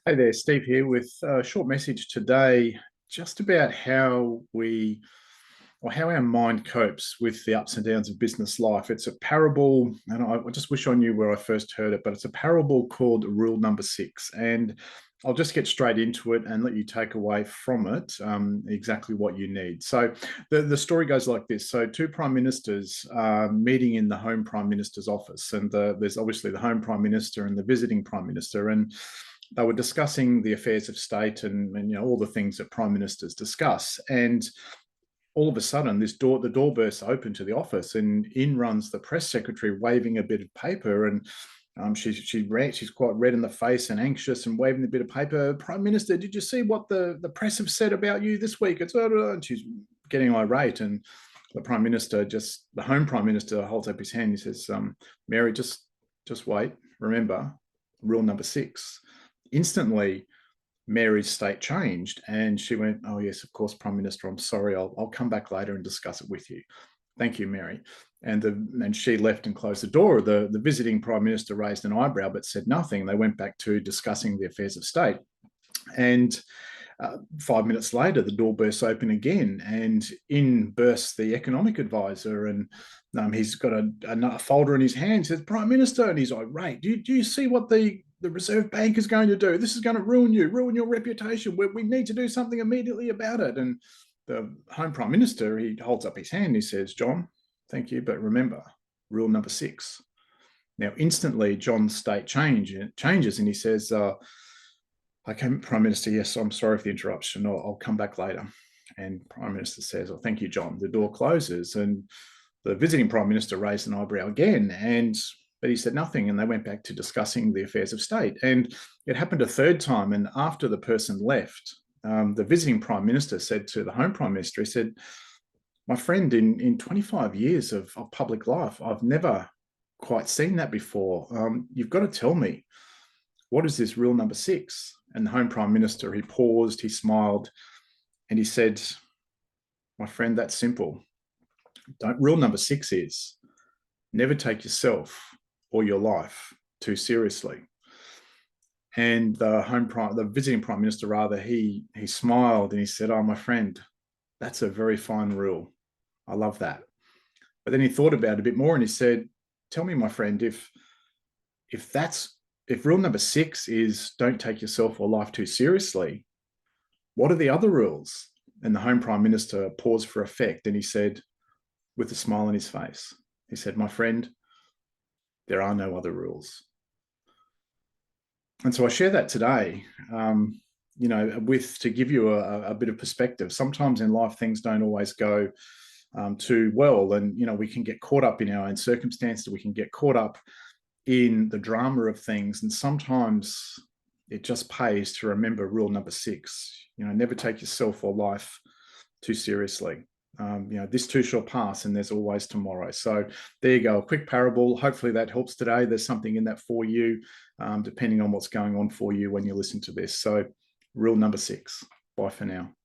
Hey there, Steve here with a short message today, just about how how our mind copes with the ups and downs of business life. It's a parable, and I just wish I knew where I first heard it, but it's a parable called Rule Number Six. And I'll just get straight into it and let you take away from it exactly what you need. So the story goes like this. So two prime ministers are meeting in the home prime minister's office, and there's obviously the home prime minister and the visiting prime minister. And they were discussing the affairs of state and all the things that prime ministers discuss. And all of a sudden, the door bursts open to the office, and in runs the press secretary waving a bit of paper. And she's quite red in the face and anxious and waving a bit of paper. Prime Minister, did you see what the press have said about you this week? And she's getting irate. And the home prime minister, holds up his hand. He says, "Mary, just wait. Remember, rule number six." Instantly, Mary's state changed, and she went, "Oh yes, of course, Prime Minister. I'm sorry. I'll come back later and discuss it with you. Thank you, Mary." And she left and closed the door. The visiting Prime Minister raised an eyebrow but said nothing. They went back to discussing the affairs of state. And 5 minutes later, the door bursts open again, and in bursts the economic advisor. And he's got a folder in his hand. He says, "Prime Minister," and he's irate. Do you see what the Reserve Bank is going to do? This is going to ruin your reputation. We need to do something immediately about it." And the home prime minister, he holds up his hand. He says, "John, thank you, but remember, rule number six." Now, instantly, John's state changes, and he says, "Okay, Prime Minister, yes, I'm sorry for the interruption. I'll come back later." And Prime Minister says, "Oh, thank you, John." The door closes, and the visiting Prime Minister raised an eyebrow again, but he said nothing, and they went back to discussing the affairs of state. And it happened a third time, and after the person left, the visiting Prime Minister said to the home Prime Minister, he said, "My friend, in 25 years of public life, I've never quite seen that before. You've got to tell me, what is this rule number six?" And the home Prime Minister, he paused, he smiled, and he said, "My friend, that's simple. Rule number six is never take yourself or your life too seriously." And the visiting Prime Minister, rather, he smiled and he said, "Oh, my friend, that's a very fine rule. I love that." But then he thought about it a bit more and he said, "Tell me, my friend, if rule number six is don't take yourself or life too seriously, what are the other rules?" And the home Prime Minister paused for effect, and he said, with a smile on his face, he said, "My friend, there are no other rules." And so I share that today, to give you a bit of perspective. Sometimes in life, things don't always go too well. And, we can get caught up in our own circumstances. We can get caught up in the drama of things. And sometimes it just pays to remember rule number six, never take yourself or life too seriously. This too shall pass, and there's always tomorrow. So there you go, a quick parable. Hopefully that helps today. There's something in that for you, depending on what's going on for you when you listen to this. So rule number six. Bye for now.